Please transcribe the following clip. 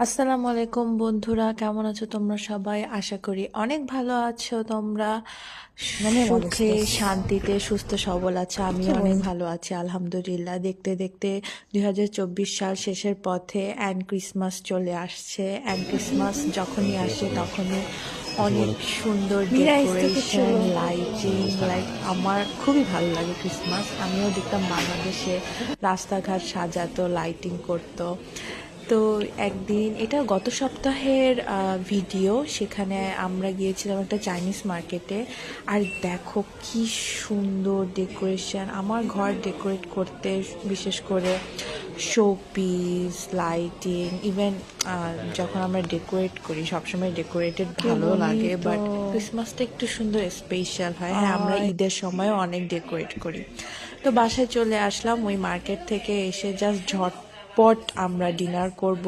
আসসালামু আলাইকুম বন্ধুরা, কেমন আছো তোমরা সবাই? আশা করি অনেক ভালো আছো তোমরা। Namanya সুখে modestos. শান্তিতে সুস্থ সবল আছো, আমি কি অনেক বল ভালো আছি আলহামদুলিল্লাহ। দেখতে দেখতে 2024 সাল শেষের পথে অ্যান্ড ক্রিসমাস চলে আসছে। অ্যান্ড ক্রিসমাস যখনই আসে তখনই অনেক সুন্দর Mira esto, qué decoration, chulo. Lighting, like আমার খুবই ভালো লাগে ক্রিসমাস। আমিও দেখতাম বাংলাদেশে রাস্তাঘাট সাজাতো, লাইটিং করতো। তো একদিন, এটা গত সপ্তাহের ভিডিও, সেখানে আমরা গিয়েছিলাম একটা চাইনিজ মার্কেটে। আর দেখো কি সুন্দর ডেকোরেশন! আমার ঘর ডেকোরেট করতে, বিশেষ করে শো পিস, লাইটিং, ইভেন যখন আমরা ডেকোরেট করি সবসময় ডেকোরেটেড Qué ভালো লাগে, বাট bonito. ক্রিসমাসটা একটু সুন্দর স্পেশাল হয়। হ্যাঁ, আমরা Ay, ঈদের সময়ও অনেক ডেকোরেট করি। তো বাসায় চলে আসলাম ওই মার্কেট থেকে এসে, জাস্ট ঝটপট আমরা ডিনার করব।